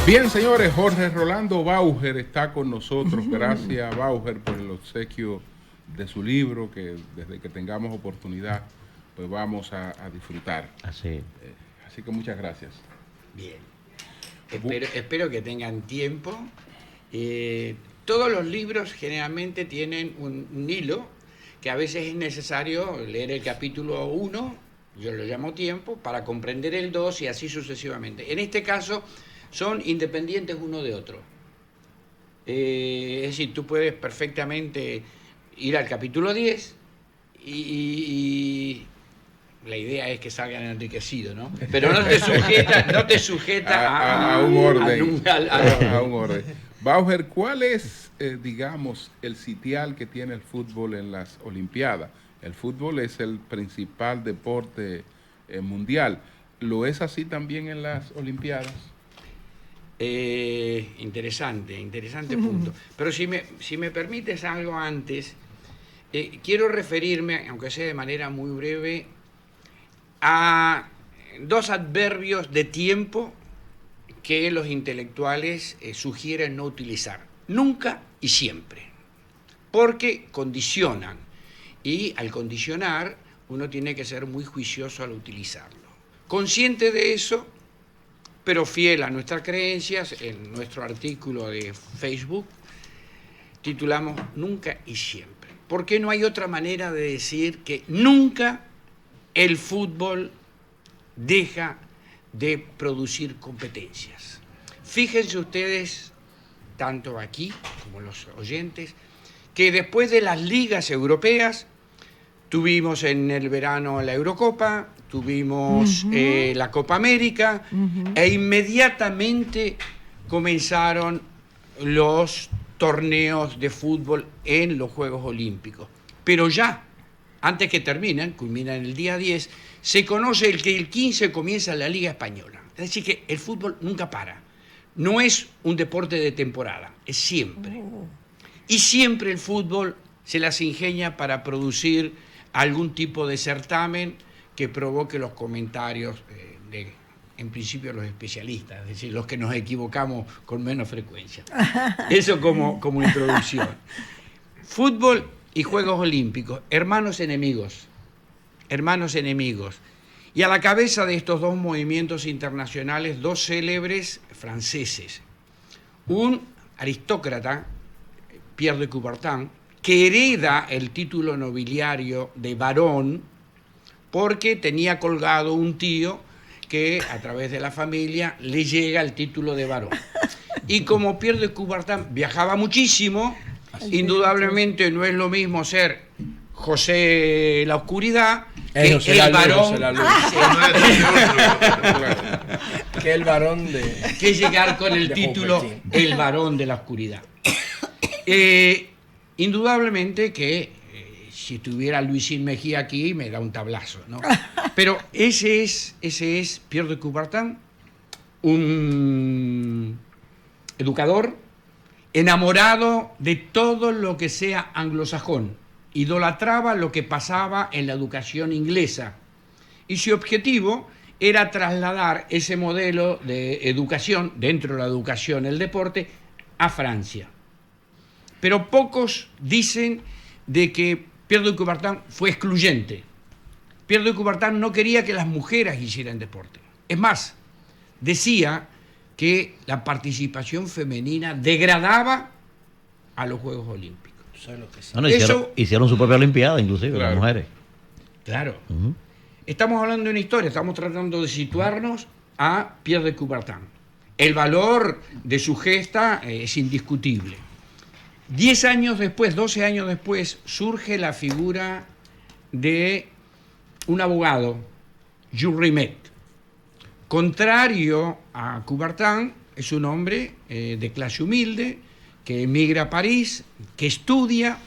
Bien, señores, Jorge Rolando Bauer está con nosotros. Gracias, Bauer, por el obsequio de su libro, que desde que tengamos oportunidad, pues vamos a disfrutar. Así que muchas gracias. Bien. Espero que tengan tiempo. Todos los libros generalmente tienen un hilo que a veces es necesario leer el capítulo 1, yo lo llamo tiempo, para comprender el 2 y así sucesivamente. En este caso son independientes uno de otro. Es decir, tú puedes perfectamente ir al capítulo 10 y la idea es que salgan enriquecidos, ¿no? Pero no te sujeta a un orden. A un orden. Bauer, ¿cuál es, digamos, el sitial que tiene el fútbol en las Olimpiadas? El fútbol es el principal deporte mundial. ¿Lo es así también en las Olimpiadas? Interesante punto. Pero si me permites algo antes, quiero referirme, aunque sea de manera muy breve, a dos adverbios de tiempo que los intelectuales sugieren no utilizar. Nunca y siempre. Porque condicionan. Y al condicionar, uno tiene que ser muy juicioso al utilizarlo. Consciente de eso, pero fiel a nuestras creencias, en nuestro artículo de Facebook titulamos Nunca y siempre. Porque no hay otra manera de decir que nunca el fútbol deja de producir competencias. Fíjense ustedes, tanto aquí como los oyentes, que después de las ligas europeas tuvimos en el verano la Eurocopa, tuvimos la Copa América e inmediatamente comenzaron los torneos de fútbol en los Juegos Olímpicos. Pero ya, antes que terminen, culminan el día 10, se conoce que el 15 comienza la Liga Española. Es decir, que el fútbol nunca para. No es un deporte de temporada, es siempre. Y siempre el fútbol se las ingenia para producir algún tipo de certamen que provoque los comentarios en principio, los especialistas, es decir, los que nos equivocamos con menos frecuencia. Eso como introducción. Fútbol y Juegos Olímpicos, hermanos enemigos. Y a la cabeza de estos dos movimientos internacionales, dos célebres franceses. Un aristócrata, Pierre de Coubertin, que hereda el título nobiliario de barón porque tenía colgado un tío que a través de la familia le llega el título de barón. Y como Pierre de Coubertin viajaba muchísimo, indudablemente no es lo mismo ser José la Oscuridad que el varón que el varón de que llegar con el título el varón de la oscuridad. Indudablemente que si tuviera Luisín Mejía aquí me da un tablazo, ¿no? Pero ese es Pierre de Coubertin, un educador enamorado de todo lo que sea anglosajón, idolatraba lo que pasaba en la educación inglesa y su objetivo era trasladar ese modelo de educación, dentro de la educación, el deporte, a Francia. Pero pocos dicen de que Pierre de Coubertin fue excluyente. Pierre de Coubertin no quería que las mujeres hicieran deporte. Es más, decía que la participación femenina degradaba a los Juegos Olímpicos. Hicieron su propia Olimpiada, inclusive, las mujeres. Claro. Estamos hablando de una historia, estamos tratando de situarnos a Pierre de Coubertin. El valor de su gesta es indiscutible. 10 años después, 12 años después, surge la figura de un abogado, Jules Rimet. Contrario a Coubertin, es un hombre de clase humilde, que emigra a París, que estudia,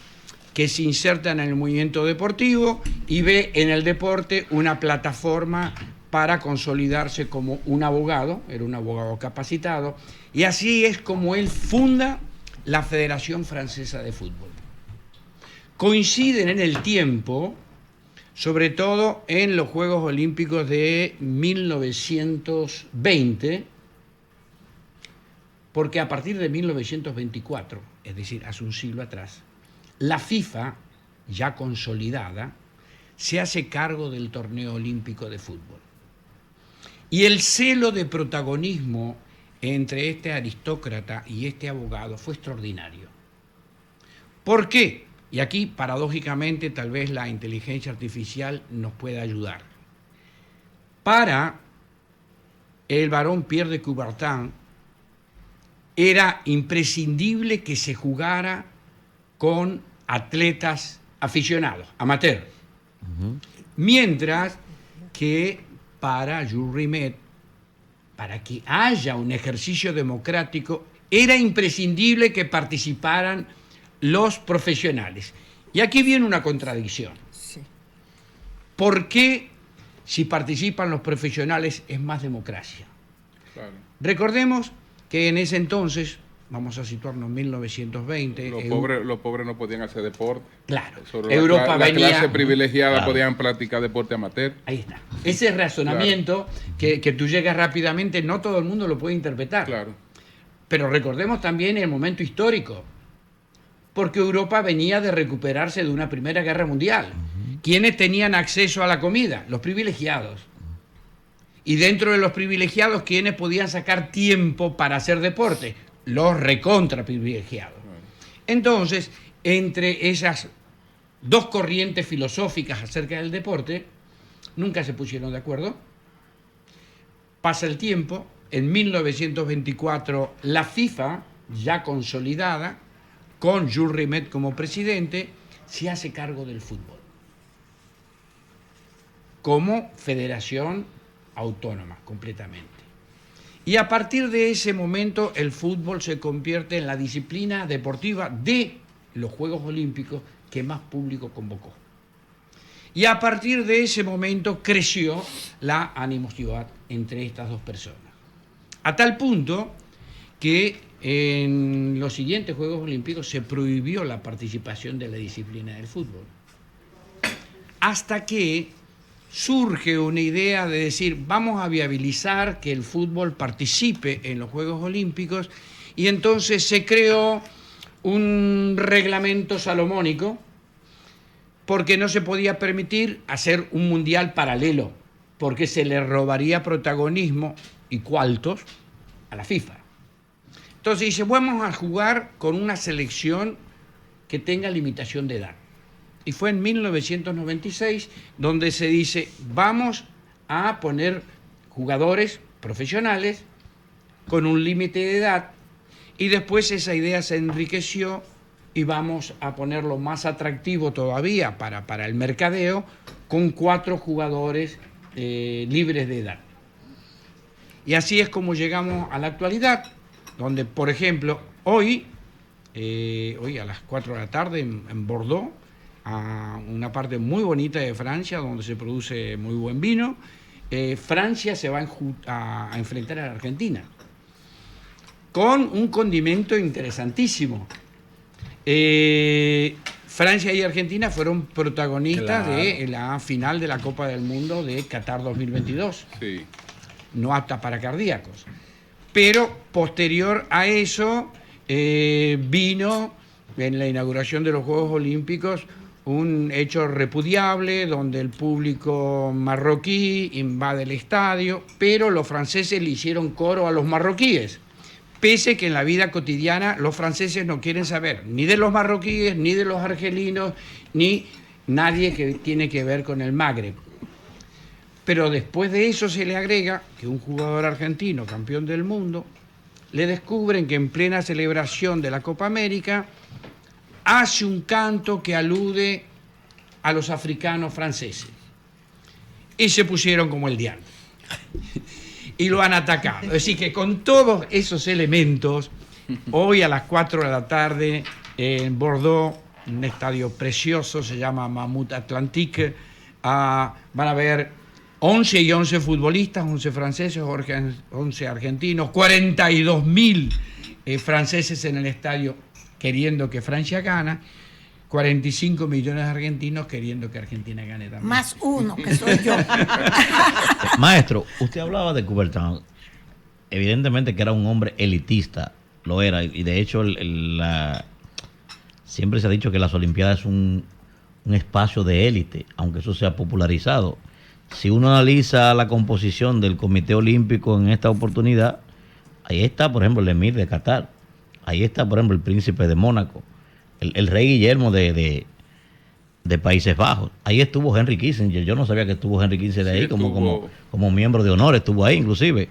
que se inserta en el movimiento deportivo y ve en el deporte una plataforma para consolidarse como un abogado, era un abogado capacitado, y así es como él funda la Federación Francesa de Fútbol. Coinciden en el tiempo, sobre todo en los Juegos Olímpicos de 1920, porque a partir de 1924, es decir, hace un siglo atrás, la FIFA, ya consolidada, se hace cargo del torneo olímpico de fútbol. Y el celo de protagonismo entre este aristócrata y este abogado fue extraordinario. ¿Por qué? Y aquí, paradójicamente, tal vez la inteligencia artificial nos pueda ayudar. Para el barón Pierre de Coubertin, era imprescindible que se jugara con atletas aficionados, amateur. Mientras que para Jules Rimet, para que haya un ejercicio democrático, era imprescindible que participaran los profesionales. Y aquí viene una contradicción. Sí. ¿Por qué si participan los profesionales es más democracia? Claro. Recordemos que en ese entonces, vamos a situarnos en 1920... Los pobres no podían hacer deporte. Claro. Europa venía... La clase privilegiada Claro. podían practicar deporte amateur. Ahí está. Ese razonamiento que tú llegas rápidamente, no todo el mundo lo puede interpretar. Claro. Pero recordemos también el momento histórico, porque Europa venía de recuperarse de una Primera Guerra Mundial. ¿Quiénes tenían acceso a la comida? Los privilegiados. Y dentro de los privilegiados, ¿quiénes podían sacar tiempo para hacer deporte? Los recontra privilegiados. Entonces, entre esas dos corrientes filosóficas acerca del deporte, nunca se pusieron de acuerdo. Pasa el tiempo, en 1924 la FIFA, ya consolidada, con Jules Rimet como presidente, se hace cargo del fútbol como federación autónoma completamente. Y a partir de ese momento el fútbol se convierte en la disciplina deportiva de los Juegos Olímpicos que más público convocó. Y a partir de ese momento creció la animosidad entre estas dos personas. A tal punto que en los siguientes Juegos Olímpicos se prohibió la participación de la disciplina del fútbol. Hasta que surge una idea de decir, vamos a viabilizar que el fútbol participe en los Juegos Olímpicos, y entonces se creó un reglamento salomónico porque no se podía permitir hacer un mundial paralelo, porque se le robaría protagonismo y cuartos a la FIFA. Entonces dice, vamos a jugar con una selección que tenga limitación de edad. Y fue en 1996 donde se dice, vamos a poner jugadores profesionales con un límite de edad, y después esa idea se enriqueció y vamos a ponerlo más atractivo todavía para el mercadeo, con 4 jugadores libres de edad. Y así es como llegamos a la actualidad, donde, por ejemplo, hoy a las 4 de la tarde en Bordeaux, a una parte muy bonita de Francia, donde se produce muy buen vino, Francia se va a enfrentar a la Argentina, con un condimento interesantísimo. Francia y Argentina fueron protagonistas de la final de la Copa del Mundo de Qatar 2022. Sí. No apta para cardíacos. Pero posterior a eso vino en la inauguración de los Juegos Olímpicos un hecho repudiable donde el público marroquí invade el estadio, pero los franceses le hicieron coro a los marroquíes, pese que en la vida cotidiana los franceses no quieren saber ni de los marroquíes, ni de los argelinos, ni nadie que tiene que ver con el Magreb. Pero después de eso se le agrega que un jugador argentino, campeón del mundo, le descubren que en plena celebración de la Copa América hace un canto que alude a los africanos franceses. Y se pusieron como el diablo. Y lo han atacado. Es decir, que con todos esos elementos, hoy a las 4 de la tarde en Bordeaux, un estadio precioso, se llama Mamut Atlantique, van a haber 11 y 11 futbolistas, 11 franceses, 11 argentinos, 42.000 franceses en el estadio queriendo que Francia gane, 45 millones de argentinos queriendo que Argentina gane también. Más uno, que soy yo. Maestro, usted hablaba de Coubertin. Evidentemente que era un hombre elitista Lo era. Y de hecho, siempre se ha dicho que las Olimpiadas es un espacio de élite, aunque eso se ha popularizado. Si uno analiza la composición del Comité Olímpico en esta oportunidad, ahí está, por ejemplo, el emir de Qatar. Ahí está, por ejemplo, el príncipe de Mónaco. El rey Guillermo de Países Bajos. Ahí estuvo Henry Kissinger. Yo no sabía que estuvo Henry Kissinger ahí como miembro de honor. Estuvo ahí, inclusive.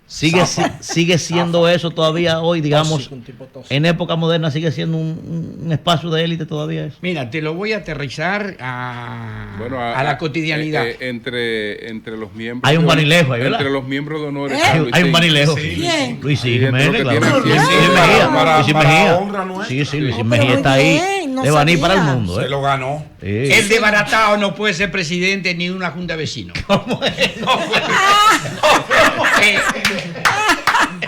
Sigue siendo eso todavía hoy, digamos, en época moderna sigue siendo un espacio de élite todavía eso. Mira, te lo voy a aterrizar a la cotidianidad. Entre los miembros. Hay un vanilejo ahí, ¿verdad? Entre los miembros de honor. Hay un vanilejo. ¿Quién? Luis Jiménez, claro. Para Mejía. honra nuestra. Sí, Luis Mejía está ahí. No De Baní para el sabía. mundo. Se lo ganó. Sí. El desbaratado no puede ser presidente ni de una junta de vecinos. ¿Cómo es? No puede.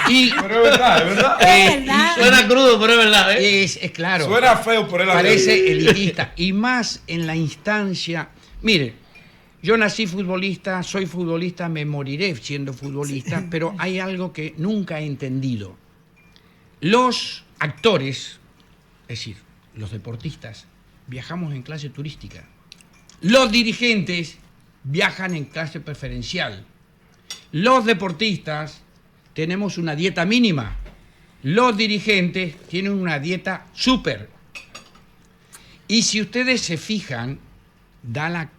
Pero es verdad. Es verdad. Suena crudo, pero es verdad. Es claro. Suena feo, pero él Parece elitista. Y más en la instancia. Mire, yo nací futbolista, soy futbolista, me moriré siendo futbolista, pero hay algo que nunca he entendido. Los actores, es decir, los deportistas, viajamos en clase turística. Los dirigentes viajan en clase preferencial. Los deportistas tenemos una dieta mínima. Los dirigentes tienen una dieta súper. Y si ustedes se fijan, da la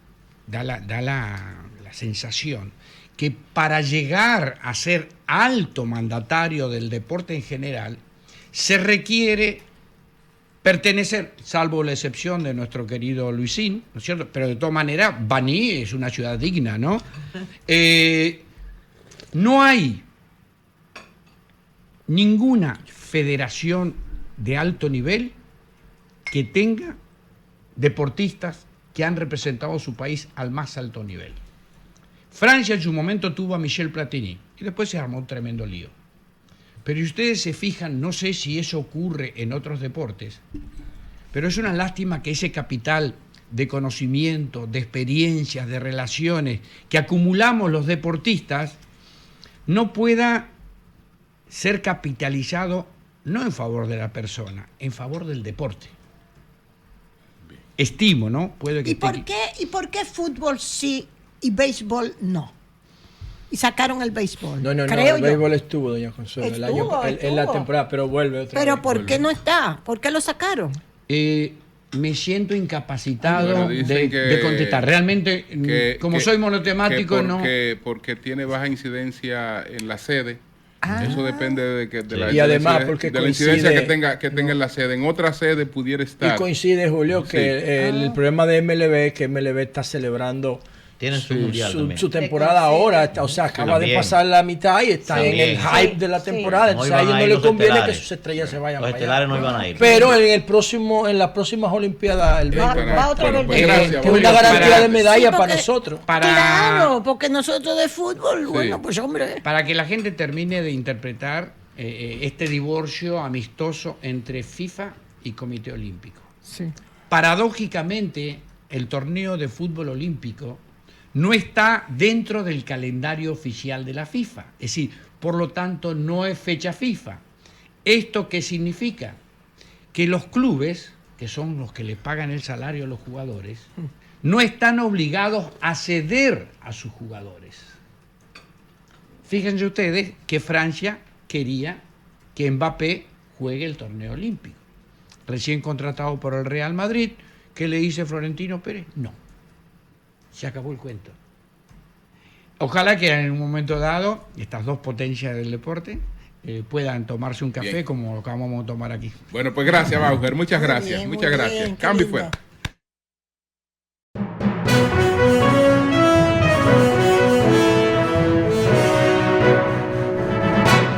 sensación que para llegar a ser alto mandatario del deporte en general, se requiere pertenecer, salvo la excepción de nuestro querido Luisín, ¿no es cierto? Pero de todas maneras, Baní es una ciudad digna, ¿no? No hay ninguna federación de alto nivel que tenga deportistas que han representado a su país al más alto nivel. Francia en su momento tuvo a Michel Platini y después se armó un tremendo lío. Pero si ustedes se fijan, no sé si eso ocurre en otros deportes, pero es una lástima que ese capital de conocimiento, de experiencias, de relaciones que acumulamos los deportistas no pueda ser capitalizado no en favor de la persona, en favor del deporte. Estimo, ¿no? Puede que ¿Y por qué fútbol sí y béisbol no? Y sacaron el béisbol. No, creo el yo. béisbol estuvo, doña Consuelo, en la temporada, pero vuelve otra vez. Pero ¿por qué no está? ¿Por qué lo sacaron? me siento incapacitado dicen de contestar. Realmente, como soy monotemático, no. Porque tiene baja incidencia en la sede. Eso depende de la, y además porque de la incidencia que tenga en la sede. En otra sede pudiera estar. Y coincide, Julio, que el problema de MLB es que MLB está celebrando tienen su mundial su temporada ahora, o sea, acaba de pasar la mitad y está en el hype de la temporada. Entonces a ellos no les conviene que sus estrellas se vayan los para estelares allá. no iban a ir. Pero en las próximas Olimpiadas el va otra vez. es una garantía de medalla para nosotros. Claro, porque nosotros de fútbol, bueno, pues hombre. Para que la gente termine de interpretar este divorcio amistoso entre FIFA y Comité Olímpico. Sí. Paradójicamente, el torneo de fútbol olímpico no está dentro del calendario oficial de la FIFA. Es decir, por lo tanto, no es fecha FIFA. ¿Esto qué significa? Que los clubes, que son los que le pagan el salario a los jugadores, no están obligados a ceder a sus jugadores. Fíjense ustedes que Francia quería que Mbappé juegue el torneo olímpico. Recién contratado por el Real Madrid, ¿qué le dice Florentino Pérez? No. Se acabó el cuento. Ojalá que en un momento dado estas dos potencias del deporte puedan tomarse un café como lo que vamos a tomar aquí. Bueno, pues gracias, Bauer. Muchas gracias. Muy Muchas bien, gracias. qué Cambio lindo. fuera.